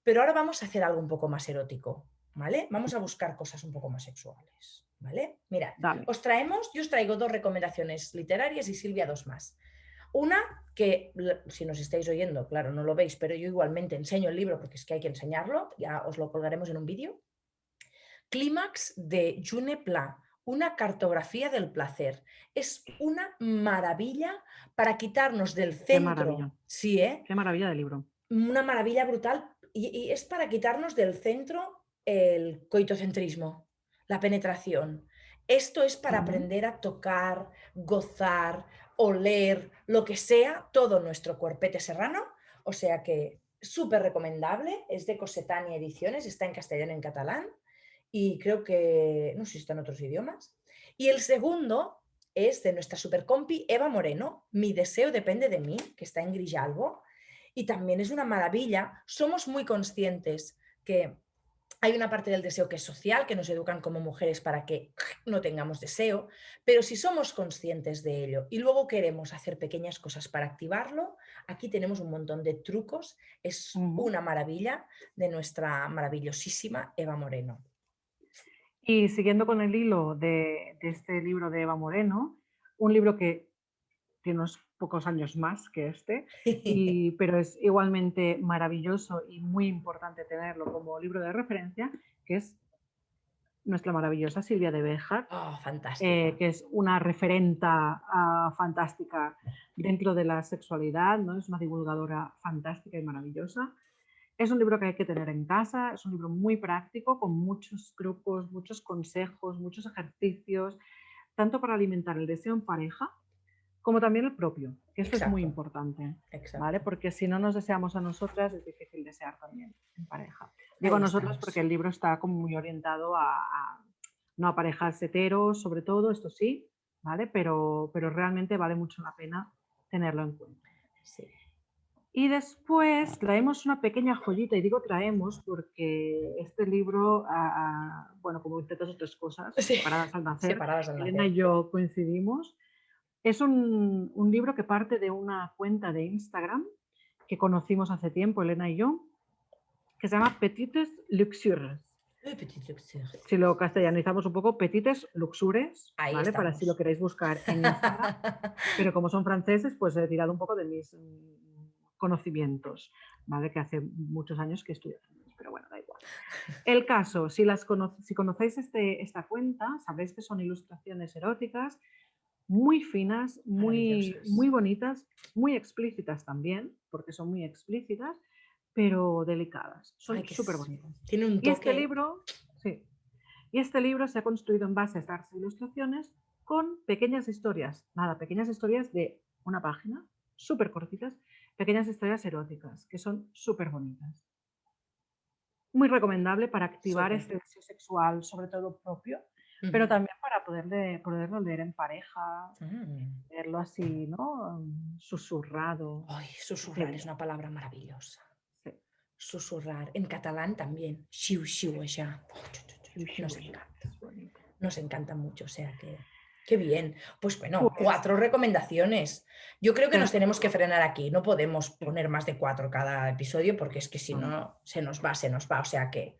pero ahora vamos a hacer algo un poco más erótico, ¿vale? Vamos a buscar cosas un poco más sexuales, ¿vale? Mirad, Dale. yo os traigo 2 recomendaciones literarias y Silvia 2 más. Una que, si nos estáis oyendo, claro, no lo veis, pero yo igualmente enseño el libro porque es que hay que enseñarlo, ya os lo colgaremos en un vídeo. Clímax de June Pla, una cartografía del placer. Es una maravilla para quitarnos del Qué maravilla. centro, sí, ¿eh? Qué maravilla de libro. Una maravilla brutal y es para quitarnos del centro el coitocentrismo, la penetración. Esto es para Ujú. aprender a tocar, gozar, oler, lo que sea, todo nuestro cuerpete serrano. O sea que súper recomendable, es de Cosetania Ediciones, está en castellano y en catalán y creo que, no sé si está en otros idiomas. Y el segundo es de nuestra super compi Eva Moreno, Mi deseo depende de mí, que está en Grijalbo y también es una maravilla. Somos muy conscientes que hay una parte del deseo que es social, que nos educan como mujeres para que no tengamos deseo, pero si somos conscientes de ello y luego queremos hacer pequeñas cosas para activarlo, aquí tenemos un montón de trucos. Es Ujú. una maravilla de nuestra maravillosísima Eva Moreno. Y siguiendo con el hilo de este libro de Eva Moreno, un libro que tiene unos pocos años más que este, pero es igualmente maravilloso y muy importante tenerlo como libro de referencia, que es nuestra maravillosa Silvia de Béjar, Oh, fantástica. que es una referenta fantástica dentro de la sexualidad, ¿no? Es una divulgadora fantástica y maravillosa. Es un libro que hay que tener en casa, es un libro muy práctico, con muchos trucos, muchos consejos, muchos ejercicios, tanto para alimentar el deseo en pareja, como también el propio, que esto es muy Exacto, importante, ¿vale? exacto. Porque si no nos deseamos a nosotras, es difícil desear también en pareja. Digo a Ahí nosotras porque estamos. el libro está como muy orientado no a parejas heteros, sobre todo, esto sí, ¿vale? Pero realmente vale mucho la pena tenerlo en cuenta. Sí. Y después traemos una pequeña joyita, y digo traemos porque este libro, bueno, como tantas otras cosas, Sí. separadas al nacer, Separadas al Elena nacer. y yo coincidimos. Es un libro que parte de una cuenta de Instagram que conocimos hace tiempo, Elena y yo, que se llama Petites Luxures. Uy, petit luxure. Si lo castellanizamos un poco, Petites Luxures, Ahí ¿vale? Para si lo estamos. queréis buscar en Instagram. Pero como son franceses, pues he tirado un poco de mis conocimientos, ¿vale? Que hace muchos años que estudio francés, pero bueno, da igual. El caso, si conocéis esta cuenta, sabréis que son ilustraciones eróticas muy finas, muy Maravillosas. bonitas, muy explícitas también, porque son muy explícitas, pero delicadas. Ay, Son súper bonitas. tiene un Y este toque. libro, sí, y este libro se ha construido en base a estas ilustraciones con pequeñas historias, nada, pequeñas historias de una página, súper cortitas, pequeñas historias eróticas, que son súper bonitas. Muy recomendable para activar Súper. este deseo sexual, sobre todo propio, pero Ujú. también para poderlo leer en pareja, Mm. verlo así, ¿no? Susurrado. Ay, Qué susurrar es bien. una palabra maravillosa. Sí. Susurrar. En catalán también. Xiu, xiu, allá. Nos Shushuya, encanta. es bonito. Nos encanta mucho. O sea que. Qué bien. Pues bueno, Pues 4 recomendaciones. Yo creo que nos tenemos que perfecto. frenar aquí. No podemos Sí, poner más de 4 cada episodio porque es que si no, no. no, se nos va, se nos va. O sea que